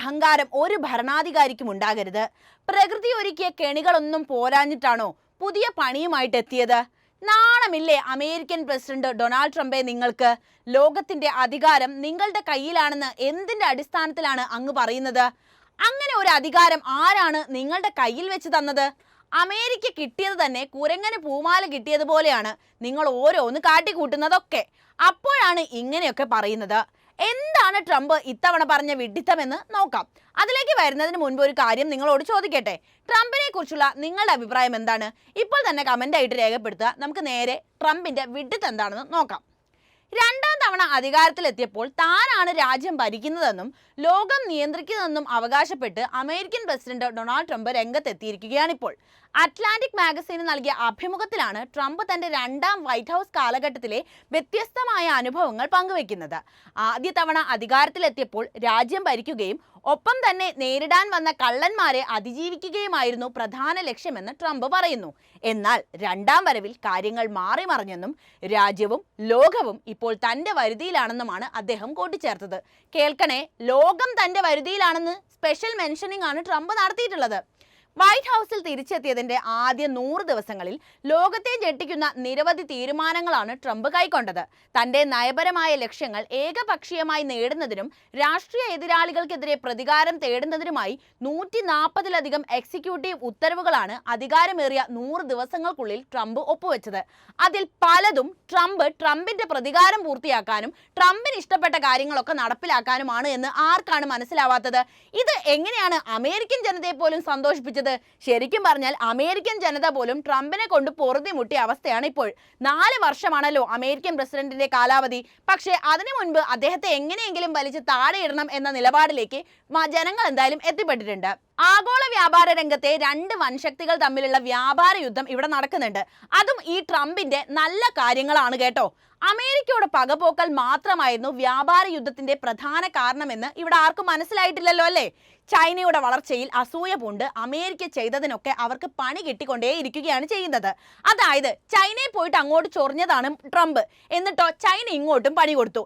അഹങ്കാരം ഒരു ഭരണാധികാരിക്കും ഉണ്ടാകരുത്. പ്രകൃതി ഒരുക്കിയ കെണികളൊന്നും പോരാഞ്ഞിട്ടാണോ പുതിയ പണിയുമായിട്ട് എത്തിയത്? നാണമില്ലേ അമേരിക്കൻ പ്രസിഡന്റ് ഡൊണാൾഡ് ട്രംപെ നിങ്ങൾക്ക്? ലോകത്തിന്റെ അധികാരം നിങ്ങളുടെ കയ്യിലാണെന്ന് എന്തിന്റെ അടിസ്ഥാനത്തിലാണ് അങ്ങ് പറയുന്നത്? അങ്ങനെ ഒരു അധികാരം ആരാണ് നിങ്ങളുടെ കയ്യിൽ വെച്ച് തന്നത്? അമേരിക്ക കിട്ടിയത് തന്നെ കുരങ്ങന് പൂമാല കിട്ടിയതുപോലെയാണ് നിങ്ങൾ ഓരോന്ന് കാട്ടിക്കൂട്ടുന്നതൊക്കെ. അപ്പോഴാണ് ഇങ്ങനെയൊക്കെ പറയുന്നത്. എന്താണ് ട്രംപ് ഇത്തവണ പറഞ്ഞ വിഡ്ഢിത്തമെന്ന് നോക്കാം. അതിലേക്ക് വരുന്നതിന് മുൻപ് ഒരു കാര്യം നിങ്ങളോട് ചോദിക്കട്ടെ. ട്രംപിനെ കുറിച്ചുള്ള നിങ്ങളുടെ അഭിപ്രായം എന്താണ്? ഇപ്പോൾ തന്നെ കമന്റ് ആയിട്ട് രേഖപ്പെടുത്തുക. നമുക്ക് നേരെ ട്രംപിന്റെ വിഡ്ഢിത്തം എന്താണെന്ന് നോക്കാം. രണ്ടാം തവണ അധികാരത്തിലെത്തിയപ്പോൾ താനാണ് രാജ്യം ഭരിക്കുന്നതെന്നും ലോകം നിയന്ത്രിക്കുന്നതെന്നും അവകാശപ്പെട്ട് അമേരിക്കൻ പ്രസിഡന്റ് ഡൊണാൾഡ് ട്രംപ് രംഗത്തെത്തിയിരിക്കുകയാണിപ്പോൾ. അറ്റ്ലാന്റിക് മാഗസീന് നൽകിയ അഭിമുഖത്തിലാണ് ട്രംപ് തന്റെ രണ്ടാം വൈറ്റ് ഹൗസ് കാലഘട്ടത്തിലെ വ്യത്യസ്തമായ അനുഭവങ്ങൾ പങ്കുവെക്കുന്നത്. ആദ്യ തവണ അധികാരത്തിലെത്തിയപ്പോൾ രാജ്യം ഭരിക്കുകയും ഒപ്പം തന്നെ നേരിടാൻ വന്ന കള്ളന്മാരെ അതിജീവിക്കുകയുമായിരുന്നു പ്രധാന ലക്ഷ്യമെന്ന് ട്രംപ് പറയുന്നു. എന്നാൽ രണ്ടാം വരവിൽ കാര്യങ്ങൾ മാറി മറിഞ്ഞെന്നും രാജ്യവും ലോകവും ഇപ്പോൾ തന്റെ വരുതിയിലാണെന്നുമാണ് അദ്ദേഹം കൂട്ടിച്ചേർത്തത്. കേൾക്കണേ, ലോകം തന്റെ വരുതിയിലാണെന്ന് സ്പെഷ്യൽ മെൻഷനിങ് ആണ് ട്രംപ് നടത്തിയിട്ടുള്ളത്. വൈറ്റ് ഹൗസിൽ തിരിച്ചെത്തിയതിന്റെ ആദ്യ 100 ദിവസങ്ങളിൽ ലോകത്തെ ഞെട്ടിക്കുന്ന നിരവധി തീരുമാനങ്ങളാണ് ട്രംപ് കൈക്കൊണ്ടത്. തന്റെ നയപരമായ ലക്ഷ്യങ്ങൾ ഏകപക്ഷീയമായി നേടുന്നതിനും രാഷ്ട്രീയ എതിരാളികൾക്കെതിരെ പ്രതികാരം തേടുന്നതിനുമായി 140ലധികം എക്സിക്യൂട്ടീവ് ഉത്തരവുകളാണ് അധികാരമേറിയ 100 ദിവസങ്ങൾക്കുള്ളിൽ ട്രംപ് ഒപ്പുവെച്ചത്. അതിൽ പലതും ട്രംപിന്റെ പ്രതികാരം പൂർത്തിയാക്കാനും ട്രംപിന് ഇഷ്ടപ്പെട്ട കാര്യങ്ങളൊക്കെ നടപ്പിലാക്കാനുമാണ് എന്ന് ആർക്കാണ് മനസ്സിലാവാത്തത്? ഇത് എങ്ങനെയാണ് അമേരിക്കൻ ജനതയെ പോലും സന്തോഷിപ്പിച്ചത്? ശരിക്കും പറഞ്ഞാൽ അമേരിക്കൻ ജനത പോലും ട്രംപിനെ കൊണ്ട് പൊറുതിമുട്ടിയ അവസ്ഥയാണ് ഇപ്പോൾ. 4 വർഷമാണല്ലോ അമേരിക്കൻ പ്രസിഡന്റിന്റെ കാലാവധി. പക്ഷേ അതിനു മുൻപ് അദ്ദേഹത്തെ എങ്ങനെയെങ്കിലും വലിച്ച് താഴെയിടണം എന്ന നിലപാടിലേക്ക് ജനങ്ങൾ എന്തായാലും എത്തിപ്പെട്ടിട്ടുണ്ട്. ആഗോള വ്യാപാര രംഗത്തെ 2 വൻശക്തികൾ തമ്മിലുള്ള വ്യാപാര യുദ്ധം ഇവിടെ നടക്കുന്നുണ്ട്. അതും ഈ ട്രംപിന്റെ നല്ല കാര്യങ്ങളാണ് കേട്ടോ. അമേരിക്കയോട് പകപോക്കൽ മാത്രമായിരുന്നു വ്യാപാര യുദ്ധത്തിന്റെ പ്രധാന കാരണമെന്ന് ഇവിടെ ആർക്കും മനസ്സിലായിട്ടില്ലല്ലോ അല്ലേ? ചൈനയുടെ വളർച്ചയിൽ അസൂയ പൂണ്ട് അമേരിക്ക ചെയ്തതിനൊക്കെ അവർക്ക് പണി കിട്ടിക്കൊണ്ടേ ഇരിക്കുകയാണ് ചെയ്യുന്നത്. അതായത് ചൈനയെ പോയിട്ട് അങ്ങോട്ട് ചൊറിഞ്ഞതാണ് ട്രംപ്, എന്നിട്ടോ ചൈന ഇങ്ങോട്ടും പണി കൊടുത്തു.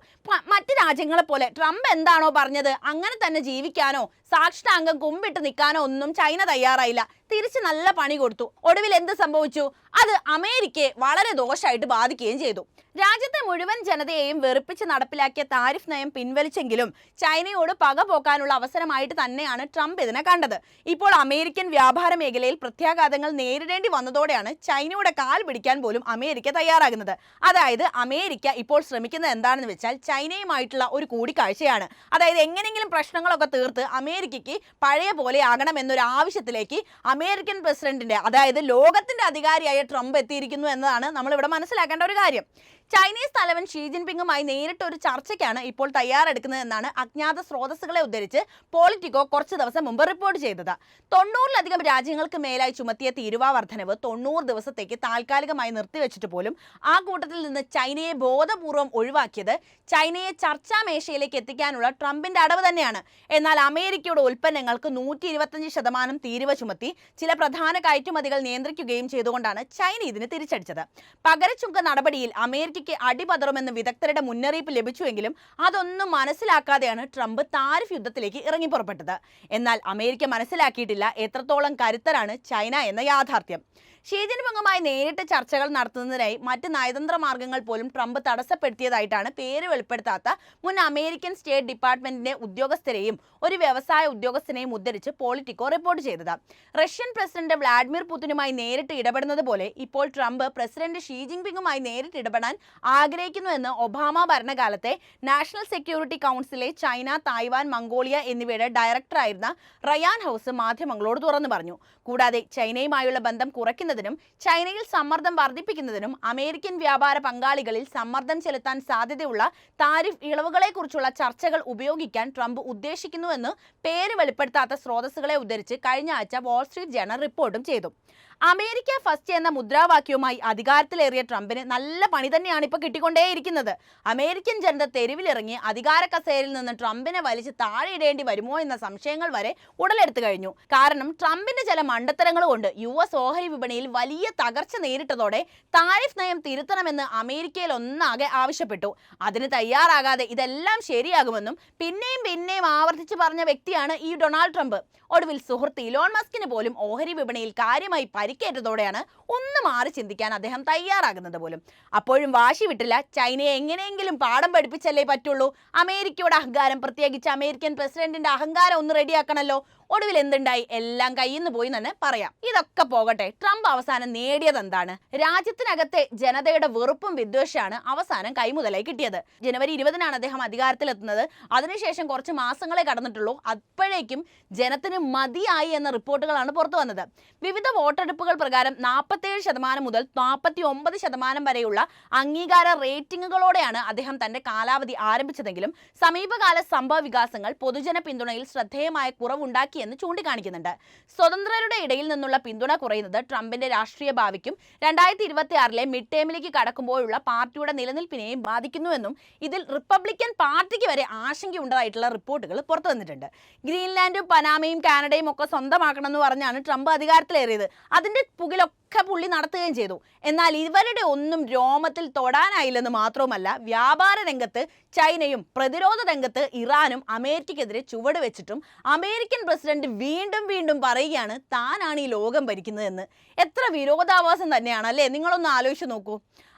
മറ്റ് രാജ്യങ്ങളെ പോലെ ട്രംപ് എന്താണോ പറഞ്ഞത് അങ്ങനെ തന്നെ ജീവിക്കാനോ സാഷ്ടാംഗം കുമ്പിട്ട് നിൽക്കാനോ ഒന്നും ചൈന തയ്യാറായില്ല. തിരിച്ച് നല്ല പണി കൊടുത്തു. ഒടുവിൽ എന്ത് സംഭവിച്ചു? അത് അമേരിക്കയെ വളരെ ദോഷമായിട്ട് ബാധിക്കുകയും ചെയ്തു. രാജ്യത്തെ മുഴുവൻ ജനതയെയും വെറുപ്പിച്ച് നടപ്പിലാക്കിയ താരിഫ് നയം പിൻവലിച്ചെങ്കിലും ചൈനയോട് പക പോക്കാനുള്ള അവസരമായിട്ട് തന്നെയാണ് ട്രംപ് ഇതിനെ കണ്ടത്. ഇപ്പോൾ അമേരിക്കൻ വ്യാപാര മേഖലയിൽ പ്രത്യാഘാതങ്ങൾ നേരിടേണ്ടി വന്നതോടെയാണ് ചൈനയുടെ കാൽ പിടിക്കാൻ പോലും അമേരിക്ക തയ്യാറാകുന്നത്. അതായത് അമേരിക്ക ഇപ്പോൾ ശ്രമിക്കുന്നത് എന്താണെന്ന് വെച്ചാൽ ചൈനയുമായിട്ടുള്ള ഒരു കൂടിക്കാഴ്ചയാണ്. അതായത് എങ്ങനെയെങ്കിലും പ്രശ്നങ്ങളൊക്കെ തീർത്ത് അമേരിക്കയ്ക്ക് പഴയ പോലെ ആകണമെന്നൊരു ആവശ്യത്തിലേക്ക് അമേരിക്കൻ പ്രസിഡന്റിന്റെ, അതായത് ലോകത്തിന്റെ അധികാരിയായ ട്രംപ് എത്തിയിരിക്കുന്നു എന്നതാണ് നമ്മൾ ഇവിടെ മനസ്സിലാക്കേണ്ട ഒരു കാര്യം. ചൈനീസ് തലവൻ ഷീ ജിൻപിങ്ങുമായി നേരിട്ടൊരു ചർച്ചയ്ക്കാണ് ഇപ്പോൾ തയ്യാറെടുക്കുന്നതെന്നാണ് അജ്ഞാത സ്രോതസ്സുകളെ ഉദ്ധരിച്ച് പോളിറ്റിക്കോ കുറച്ച് ദിവസം മുമ്പ് റിപ്പോർട്ട് ചെയ്തത്. 90ലധികം രാജ്യങ്ങൾക്ക് മേലായി ചുമത്തിയ തീരുവ വർധനവ് 90 ദിവസത്തേക്ക് താൽക്കാലികമായി നിർത്തിവെച്ചിട്ട് പോലും ആ കൂട്ടത്തിൽ നിന്ന് ചൈനയെ ബോധപൂർവം ഒഴിവാക്കിയത് ചൈനയെ ചർച്ചാ മേശയിലേക്ക് എത്തിക്കാനുള്ള ട്രംപിന്റെ അടവ് തന്നെയാണ്. എന്നാൽ അമേരിക്കയുടെ ഉൽപ്പന്നങ്ങൾക്ക് 125% തീരുവ ചുമത്തി ചില പ്രധാന കയറ്റുമതികൾ നിയന്ത്രിക്കുകയും ചെയ്തുകൊണ്ടാണ് ചൈന ഇതിന് തിരിച്ചടിച്ചത്. പകരച്ചുങ്ക നടപടിയിൽ അമേരിക്കയ്ക്ക് അടിപതറുമെന്ന് വിദഗ്ധരുടെ മുന്നറിയിപ്പ് ലഭിച്ചുവെങ്കിലും അതൊന്നും മനസ്സിലാക്കാതെയാണ് ട്രംപ് താരിഫ് യുദ്ധത്തിലേക്ക് ഇറങ്ങി പുറപ്പെട്ടത്. എന്നാൽ അമേരിക്ക മനസ്സിലാക്കിയിട്ടില്ല എത്രത്തോളം കരുത്തരാണ് ചൈന എന്ന യാഥാർത്ഥ്യം. ഷീ ജിൻപിങ്ങുമായി നേരിട്ട് ചർച്ചകൾ നടത്തുന്നതിനായി മറ്റ് നയതന്ത്ര മാർഗങ്ങൾ പോലും ട്രംപ് തടസ്സപ്പെടുത്തിയതായിട്ടാണ് പേര് വെളിപ്പെടുത്താത്ത മുൻ അമേരിക്കൻ സ്റ്റേറ്റ് ഡിപ്പാർട്ട്മെന്റിന്റെ ഉദ്യോഗസ്ഥരെയും ഒരു വ്യവസായ ഉദ്യോഗസ്ഥനെയും ഉദ്ധരിച്ച് പോളിറ്റിക്കോ റിപ്പോർട്ട് ചെയ്തത്. റഷ്യൻ പ്രസിഡന്റ് വ്ളാഡിമിർ പുടിനുമായി നേരിട്ട് ഇടപെടുന്നത് പോലെ ഇപ്പോൾ ട്രംപ് പ്രസിഡന്റ് ഷീ ജിൻപിങ്ങുമായി നേരിട്ട് ഇടപെടാൻ ആഗ്രഹിക്കുന്നുവെന്ന് ഒബാമ ഭരണകാലത്തെ നാഷണൽ സെക്യൂരിറ്റി കൗൺസിലെ ചൈന, തായ്വാൻ, മംഗോളിയ എന്നിവയുടെ ഡയറക്ടറായിരുന്ന റയാൻ ഹൗസ് മാധ്യമങ്ങളോട് തുറന്നു പറഞ്ഞു. കൂടാതെ ചൈനയുമായുള്ള ബന്ധം കുറയ്ക്കുന്നതിനും ചൈനയിൽ സമ്മർദ്ദം വർദ്ധിപ്പിക്കുന്നതിനും അമേരിക്കൻ വ്യാപാര പങ്കാളികളിൽ സമ്മർദ്ദം ചെലുത്താൻ സാധ്യതയുള്ള താരിഫ് ഇളവുകളെക്കുറിച്ചുള്ള ചർച്ചകൾ ഉപയോഗിക്കാൻ ട്രംപ് ഉദ്ദേശിക്കുന്നുവെന്ന് പേര് വെളിപ്പെടുത്താത്ത സ്രോതസ്സുകളെ ഉദ്ധരിച്ച് കഴിഞ്ഞ ആഴ്ച വാൾസ്ട്രീറ്റ് ജേർണൽ റിപ്പോർട്ടും ചെയ്തു. അമേരിക്ക ഫസ്റ്റ് എന്ന മുദ്രാവാക്യവുമായി അധികാരത്തിലേറിയ ട്രംപിന് നല്ല പണി തന്നെയാണ് ഇപ്പോൾ കിട്ടിക്കൊണ്ടേയിരിക്കുന്നത്. അമേരിക്കൻ ജനത തെരുവിലിറങ്ങി അധികാര കസേരയിൽ നിന്ന് ട്രംപിനെ വലിച്ച് താഴെയിടേണ്ടി വരുമോ എന്ന സംശയങ്ങൾ വരെ ഉടലെടുത്തു കഴിഞ്ഞു. കാരണം ട്രംപിന്റെ ചില മണ്ടത്തരങ്ങൾ കൊണ്ട് US ഓഹരി വിപണിയിൽ വലിയ തകർച്ച നേരിട്ടതോടെ താരിഫ് നയം തിരുത്തണമെന്ന് അമേരിക്കയിൽ ഒന്നാകെ ആവശ്യപ്പെട്ടു. അതിന് തയ്യാറാകാതെ ഇതെല്ലാം ശരിയാകുമെന്നും പിന്നെയും ആവർത്തിച്ച് പറഞ്ഞ വ്യക്തിയാണ് ഈ ഡൊണാൾഡ് ട്രംപ്. ഒടുവിൽ സുഹൃത്ത് ഇലോൺ മസ്കിന് പോലും ഓഹരി വിപണിയിൽ കാര്യമായി പരിക്കേറ്റതോടെയാണ് ഒന്ന് മാറി ചിന്തിക്കാൻ അദ്ദേഹം തയ്യാറാകുന്നത് പോലും. അപ്പോഴും വാശി വിട്ടില്ല. ചൈനയെ എങ്ങനെയെങ്കിലും പാഠം പഠിപ്പിച്ചല്ലേ പറ്റുള്ളൂ. അമേരിക്കയുടെ അഹങ്കാരം, പ്രത്യേകിച്ച് അമേരിക്കൻ പ്രസിഡന്റിന്റെ അഹങ്കാരം ഒന്ന് റെഡിയാക്കണല്ലോ. ഒടുവിൽ എന്തുണ്ടായി? എല്ലാം കയ്യിൽ നിന്ന് പോയി തന്നെ പറയാം. ഇതൊക്കെ പോകട്ടെ, ട്രംപ് അവസാനം നേടിയത് എന്താണ്? രാജ്യത്തിനകത്തെ ജനതയുടെ വെറുപ്പും വിദ്വേഷമാണ് അവസാനം കൈമുതലായി കിട്ടിയത്. ജനുവരി 20-നാണ് അദ്ദേഹം അധികാരത്തിലെത്തുന്നത്. അതിനുശേഷം കുറച്ച് മാസങ്ങളെ കടന്നിട്ടുള്ളൂ. അപ്പോഴേക്കും ജനത്തിന് മതിയായി എന്ന റിപ്പോർട്ടുകളാണ് പുറത്തു വന്നത്. വിവിധ വോട്ടെടുപ്പുകൾ പ്രകാരം 47% മുതൽ 49% വരെയുള്ള അംഗീകാര റേറ്റിംഗുകളോടെയാണ് അദ്ദേഹം തന്റെ കാലാവധി ആരംഭിച്ചതെങ്കിലും സമീപകാല സംഭവ വികാസങ്ങൾ പൊതുജന പിന്തുണയിൽ ശ്രദ്ധേയമായ കുറവുണ്ടാക്കി എന്ന് ചൂണ്ടിക്കാണിക്കുന്നുണ്ട്. സ്വതന്ത്രരുടെ ഇടയിൽ നിന്നുള്ള പിന്തുണ കുറയുന്നത് ട്രംപിന്റെ രാഷ്ട്രീയ ഭാവിക്കും 2026-ലെ മിഡ് ടേമിലേക്ക് കടക്കുമ്പോഴുള്ള പാർട്ടിയുടെ നിലനിൽപ്പിനെയും ബാധിക്കുന്നുവെന്നും ഇതിൽ റിപ്പബ്ലിക്കൻ പാർട്ടിക്ക് വരെ ആശങ്കയുണ്ടായിട്ടുള്ള റിപ്പോർട്ടുകൾ പുറത്തു വന്നിട്ടുണ്ട്. ഗ്രീൻലാൻഡും പനാമയും കാനഡയും ഒക്കെ സ്വന്തമാക്കണമെന്ന് പറഞ്ഞാണ് ട്രംപ് അധികാരത്തിലേറിയത്. അതിന്റെ പുകിലൊക്കെ പുള്ളി നടത്തുകയും ചെയ്തു. എന്നാൽ ഇവരുടെ ഒന്നും രോമത്തിൽ തൊടാനായില്ലെന്ന് മാത്രവുമല്ല, വ്യാപാര രംഗത്ത് ചൈനയും പ്രതിരോധ രംഗത്ത് ഇറാനും അമേരിക്കയ്ക്കെതിരെ ചുവട് വെച്ചിട്ടും അമേരിക്കൻ പ്രസിഡന്റ് വീണ്ടും പറയുകയാണ് താനാണ് ഈ ലോകം ഭരിക്കുന്നതെന്ന്. എത്ര വിരോധാഭാസം തന്നെയാണ് അല്ലേ? നിങ്ങളൊന്ന് ആലോചിച്ച് നോക്കൂ.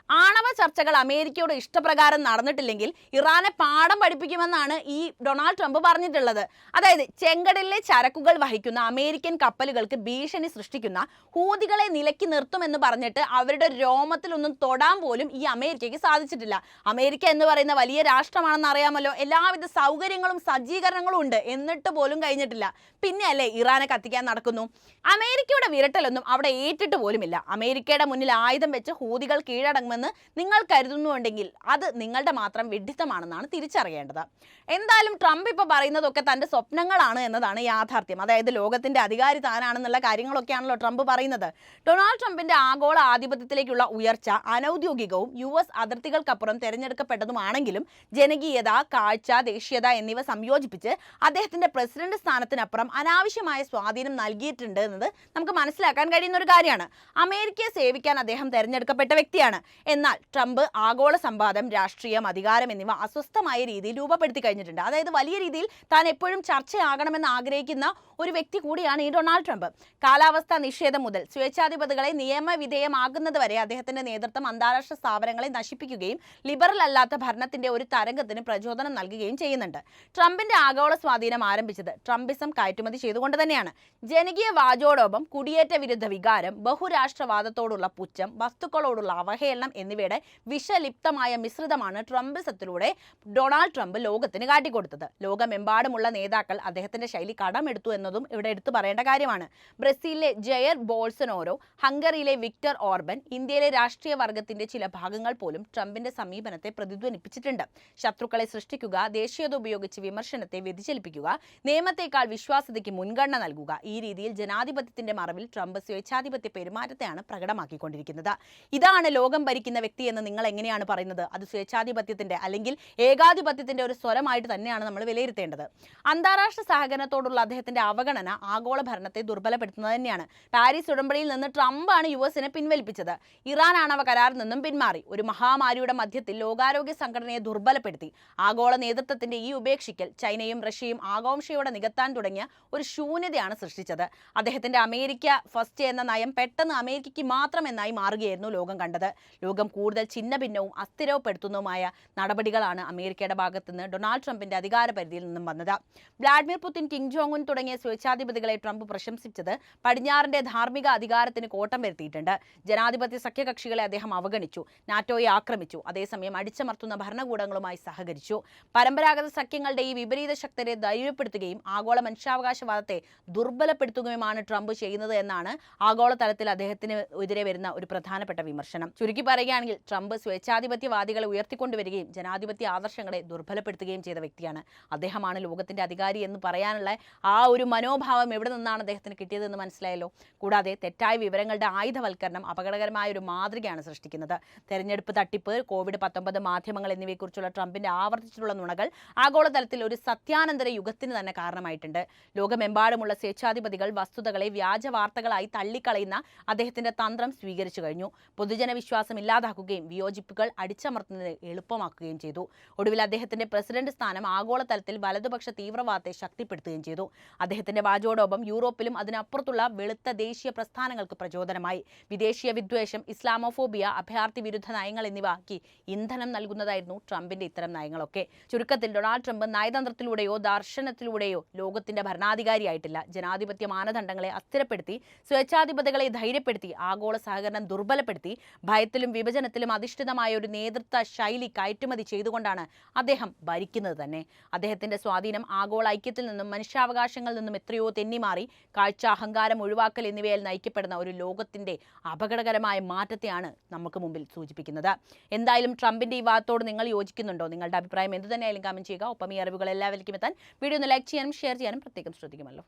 ആണവ ചർച്ചകൾ അമേരിക്കയുടെ ഇഷ്ടപ്രകാരം നടന്നിട്ടില്ലെങ്കിൽ ഇറാനെ പാഠം പഠിപ്പിക്കുമെന്നാണ് ഈ ഡൊണാൾഡ് ട്രംപ് പറഞ്ഞിട്ടുള്ളത്. അതായത് ചെങ്കടലിലെ ചരക്കുകൾ വഹിക്കുന്ന അമേരിക്കൻ കപ്പലുകൾക്ക് ഭീഷണി സൃഷ്ടിക്കുന്ന ഹൂതികളെ നിലയ്ക്ക് നിർത്തുമെന്ന് പറഞ്ഞിട്ട് അവരുടെ രോമത്തിലൊന്നും തൊടാൻ പോലും ഈ അമേരിക്കയ്ക്ക് സാധിച്ചിട്ടില്ല. അമേരിക്ക എന്ന് പറയുന്ന വലിയ രാഷ്ട്രമാണെന്ന് അറിയാമല്ലോ. എല്ലാവിധ സൗകര്യങ്ങളും സജ്ജീകരണങ്ങളും ഉണ്ട്. എന്നിട്ട് പോലും കഴിഞ്ഞിട്ടില്ല. പിന്നെ അല്ലേ ഇറാനെ കത്തിക്കാൻ നടക്കുന്നു. അമേരിക്കയുടെ വിരട്ടലൊന്നും അവിടെ ഏറ്റിട്ട് പോലുമില്ല. അമേരിക്കയുടെ മുന്നിൽ ആയുധം വെച്ച് ഹൂതികൾ കീഴടങ്ങുമെന്ന് നിങ്ങൾ കരുതുന്നുണ്ടെങ്കിൽ അത് നിങ്ങളുടെ മാത്രം വിഡ്ഢിത്തമാണെന്നാണ് തിരിച്ചറിയേണ്ടത്. എന്തായാലും ട്രംപ് ഇപ്പോൾ പറയുന്നതൊക്കെ തൻ്റെ സ്വപ്നങ്ങളാണ് എന്നതാണ് യാഥാർത്ഥ്യം. അതായത് ലോകത്തിന്റെ അധികാരി താനാണെന്നുള്ള കാര്യങ്ങളൊക്കെയാണല്ലോ ട്രംപ് പറയുന്നത്. ഡൊണാൾഡ് ട്രംപിന്റെ ആഗോള ആധിപത്യത്തിലേക്കുള്ള ഉയർച്ച അനൗദ്യോഗികവും US അതിർത്തികൾക്കപ്പുറം തിരഞ്ഞെടുക്കപ്പെട്ടതുമാണെങ്കിലും ജനകീയത, കാഴ്ച, ദേശീയത എന്നിവ സംയോജിപ്പിച്ച് അദ്ദേഹത്തിന്റെ പ്രസിഡന്റ് സ്ഥാനത്തിനപ്പുറം അനാവശ്യമായ സ്വാധീനം നൽകിയിട്ടുണ്ട് എന്നത് നമുക്ക് മനസ്സിലാക്കാൻ കഴിയുന്ന ഒരു കാര്യമാണ്. അമേരിക്കയെ സേവിക്കാൻ അദ്ദേഹം തെരഞ്ഞെടുക്കപ്പെട്ട വ്യക്തിയാണ്. എന്നാൽ ട്രംപ് ആഗോള സംവാദം, രാഷ്ട്രീയം, അധികാരം എന്നിവ അസ്വസ്ഥമായ രീതിയിൽ രൂപപ്പെടുത്തി കഴിഞ്ഞിട്ടുണ്ട്. അതായത് വലിയ രീതിയിൽ താൻ എപ്പോഴും ചർച്ചയാകണമെന്ന് ആഗ്രഹിക്കുന്ന ഒരു വ്യക്തി കൂടിയാണ് ഈ ഡൊണാൾഡ് ട്രംപ്. കാലാവസ്ഥാ നിഷേധം മുതൽ സ്വേച്ഛാധിപതികളെ നിയമവിധേയമാകുന്നത് വരെ അദ്ദേഹത്തിന്റെ നേതൃത്വം അന്താരാഷ്ട്ര സ്ഥാപനങ്ങളെ നശിപ്പിക്കുകയും ലിബറൽ അല്ലാത്ത ഭരണത്തിന്റെ ഒരു തരംഗത്തിന് പ്രചോദനം നൽകുകയും ചെയ്യുന്നുണ്ട്. ട്രംപിന്റെ ആഗോള സ്വാധീനം ആരംഭിച്ചത് ട്രംപിസം കയറ്റുമതി ചെയ്തുകൊണ്ട് തന്നെയാണ്. ജനകീയ വാചോടൊപ്പം കുടിയേറ്റ വിരുദ്ധ വികാരം, ബഹുരാഷ്ട്രവാദത്തോടുള്ള പുച്ഛം, വസ്തുക്കളോടുള്ള അവഹേളനം എന്നിവയുടെ വിഷലിപ്തമായ മിശ്രിതമാണ് ട്രംപിസത്തിലൂടെ ഡൊണാൾഡ് ട്രംപ് ലോകത്തിന് കാട്ടിക്കൊടുത്തത്. ലോകമെമ്പാടുമുള്ള നേതാക്കൾ അദ്ദേഹത്തിന്റെ ശൈലി കടമെടുത്തു എന്നതും ഇവിടെ എടുത്തു പറയേണ്ട കാര്യമാണ്. ബ്രസീലിലെ ജയർ ബോൾസനോരോ, ഹംഗറിയിലെ വിക്ടർ ഓർബൻ, ഇന്ത്യയിലെ രാഷ്ട്രീയ വർഗത്തിന്റെ ചില ഭാഗങ്ങൾ പോലും ട്രംപിന്റെ സമീപനത്തെ പ്രതിധ്വനിപ്പിച്ചിട്ടുണ്ട്. ശത്രുക്കളെ സൃഷ്ടിക്കുക, ദേശീയത ഉപയോഗിച്ച് വിമർശനത്തെ വ്യതിചലിപ്പിക്കുക, നിയമത്തെക്കാൾ വിശ്വാസ്യതയ്ക്ക് മുൻഗണന നൽകുക, ഈ രീതിയിൽ ജനാധിപത്യത്തിന്റെ മറവിൽ ട്രംപ് സ്വേച്ഛാധിപത്യ പെരുമാറ്റത്തെയാണ് പ്രകടമാക്കിക്കൊണ്ടിരിക്കുന്നത്. ഇതാണ് ലോകം ഭരിക്കുന്ന വ്യക്തി എന്ന് നിങ്ങൾ എങ്ങനെയാണ് പറയുന്നത്? അത് സ്വേച്ഛാധിപത്യത്തിന്റെ അല്ലെങ്കിൽ ഏകാധിപത്യത്തിന്റെ ഒരു സ്വരമായിട്ട് തന്നെയാണ് നമ്മൾ വിലയിരുത്തേണ്ടത്. അന്താരാഷ്ട്ര സഹകരണത്തോടുള്ള അദ്ദേഹത്തിന്റെ അവഗണന ആഗോള ഭരണത്തെ ദുർബലപ്പെടുത്തുന്നത് തന്നെയാണ്. പാരീസ് ഉടമ്പടിയിൽ നിന്ന് ട്രംപാണ് US-നെ പിൻവലിപ്പിച്ചത്. ഇറാൻ ആണവ കരാറിൽ നിന്നും പിന്മാറി. ഒരു മഹാമാരിയുടെ മധ്യത്തിൽ ലോകാരോഗ്യ സംഘടനയെ ദുർബലപ്പെടുത്തി. ആഗോള നേതൃത്വത്തിന്റെ ഈ ഉപേക്ഷിക്കൽ ചൈനയും റഷ്യയും ആകാംക്ഷയോടെ നികത്താൻ തുടങ്ങിയ ഒരു ശൂന്യതയാണ് സൃഷ്ടിച്ചത്. അദ്ദേഹത്തിന്റെ അമേരിക്ക ഫസ്റ്റ് എന്ന നയം പെട്ടെന്ന് അമേരിക്കയ്ക്ക് മാത്രം എന്നായി മാറുകയായിരുന്നു ലോകം കണ്ടത്. ലോകം കൂടുതൽ ഛിന്നഭിന്നവും അസ്ഥിരപ്പെടുത്തുന്നതുമായ നടപടികളാണ് അമേരിക്കയുടെ ഭാഗത്തു നിന്ന് ഡൊണാൾഡ് ട്രംപിന്റെ അധികാര പരിധിയിൽ നിന്നും വന്നത്. Vladimir Putin, Kim Jong Un തുടങ്ങിയ സ്വേച്ഛാധിപതികളെ ട്രംപ് പ്രശംസിച്ചത് പടിഞ്ഞാറിന്റെ ധാർമ്മിക അധികാരത്തിന് കോട്ടം വരുത്തിയിട്ടുണ്ട്. ജനാധിപത്യ സഖ്യകക്ഷികളെ അദ്ദേഹം അവഗണിച്ചു, നാറ്റോയെ ആക്രമിച്ചു, അതേസമയം അടിച്ചമർത്തുന്ന ഭരണകൂടങ്ങളുമായി സഹകരിച്ചു. പരമ്പരാഗത സഖ്യങ്ങളുടെ ഈ വിപരീത ശക്തരെ ധൈര്യപ്പെടുത്തുകയും ആഗോള മനുഷ്യാവകാശവാദത്തെ ദുർബലപ്പെടുത്തുകയുമാണ് ട്രംപ് ചെയ്യുന്നത് എന്നാണ് ആഗോള തലത്തിൽ അദ്ദേഹത്തിന് എതിരെ വരുന്ന ഒരു പ്രധാനപ്പെട്ട വിമർശനം. ചുരുക്കി പറയുകയാണെങ്കിൽ ട്രംപ് സ്വേച്ഛാധിപത്യവാദികളെ ഉയർത്തിക്കൊണ്ടുവരികയും ജനാധിപത്യ ആദർശങ്ങളെ ദുർബലപ്പെടുത്തുകയും ചെയ്ത വ്യക്തിയാണ്. അദ്ദേഹമാണ് ലോകത്തിന്റെ അധികാരി എന്ന് പറയാനുള്ള ആ ഒരു മനോഭാവം എവിടെ നിന്നാണ് അദ്ദേഹത്തിന് കിട്ടിയതെന്ന് മനസ്സിലായല്ലോ. കൂടാതെ തെറ്റായ വിവരങ്ങളുടെ ആയുധവൽക്കരണം അപകടകരമായ ഒരു മാതൃകയാണ് സൃഷ്ടിക്കുന്നത്. തെരഞ്ഞെടുപ്പ് തട്ടിപ്പ്, COVID-19 മാധ്യമങ്ങൾ എന്നിവയെക്കുറിച്ചുള്ള ട്രംപിന്റെ ആവർത്തിച്ചിട്ടുള്ള നുണകൾ ആഗോളതലത്തിൽ ഒരു സത്യാനന്തര യുഗത്തിന് തന്നെ കാരണമായിട്ടുണ്ട്. ലോകമെമ്പാടുമുള്ള സ്വേച്ഛാധിപതികൾ വസ്തുതകളെ വ്യാജ വാർത്തകളായി തള്ളിക്കളയുന്ന അദ്ദേഹത്തിന്റെ തന്ത്രം സ്വീകരിച്ചു കഴിഞ്ഞു. പൊതുജന വിശ്വാസം ഇല്ലാതാക്കുകയും വിയോജിപ്പുകൾ അടിച്ചമർത്തുന്നത് എളുപ്പമാക്കുകയും ചെയ്തു. ഒടുവിൽ അദ്ദേഹത്തിന്റെ പ്രസിഡന്റ് സ്ഥാനം ആഗോളതലത്തിൽ വലതുപക്ഷ തീവ്രവാദത്തെ ശക്തിപ്പെടുത്തുകയും ചെയ്തു. അദ്ദേഹത്തിന്റെ വാചോടൊപ്പം യൂറോപ്പിലും അതിനപ്പുറത്തുള്ള വെളുത്ത ദേശീയ പ്രസ്ഥാനങ്ങൾക്ക് പ്രചോദനമായി. വിദേശീയ വിദ്വേഷം, ഇസ്ലാമോഫോബിയ, അഭയാർത്ഥി വിരുദ്ധ നയങ്ങൾ എന്നിവയ്ക്ക് ഇന്ധനം നൽകുന്നതായിരുന്നു ട്രംപിന്റെ ഇത്തരം നയങ്ങളൊക്കെ. ചുരുക്കത്തിൽ ഡൊണാൾഡ് ട്രംപ് നയതന്ത്രത്തിലൂടെയോ ദർശനത്തിലൂടെയോ ലോകത്തിന്റെ ഭരണാധികാരിയായിട്ടില്ല. ജനാധിപത്യ മാനദണ്ഡങ്ങളെ അസ്ഥിരപ്പെടുത്തി, സ്വേച്ഛാധിപതികളെ ധൈര്യപ്പെടുത്തി, ആഗോള സഹകരണം ദുർബലപ്പെടുത്തി, ഭയത്തിലും വിഭജനത്തിലും അധിഷ്ഠിതമായ ഒരു നേതൃത്വ ശൈലി കയറ്റുമതി ചെയ്തുകൊണ്ടാണ് അദ്ദേഹം ഭരിക്കുന്നത് തന്നെ. അദ്ദേഹത്തിന്റെ സ്വാധീനം ആഗോള ഐക്യത്തിൽ നിന്നും മനുഷ്യാവകാശങ്ങളിൽ നിന്നും എത്രയോ തെന്നിമാറി കാഴ്ച, അഹങ്കാരം, ഒഴിവാക്കൽ എന്നിവയാൽ നയിക്കപ്പെടുന്ന ഒരു ലോകത്തിന്റെ അപകടകരമായ മാറ്റത്തെയാണ് നമുക്ക് മുമ്പിൽ സൂചിപ്പിക്കുന്നത്. എന്തായാലും ട്രംപിന്റെ ഈ വാദത്തോട് നിങ്ങൾ യോജിക്കുന്നുണ്ടോ? നിങ്ങളുടെ അഭിപ്രായം എന്തുതന്നെയായാലും കമന്റ് ചെയ്യുക. ഒപ്പം ഈ അറിവുകൾ എല്ലാവരിലേക്കും എത്താൻ വീഡിയോ ഒന്ന് ലൈക്ക് ചെയ്യാനും ഷെയർ ചെയ്യാനും പ്രത്യേകം ശ്രദ്ധിക്കുമല്ലോ.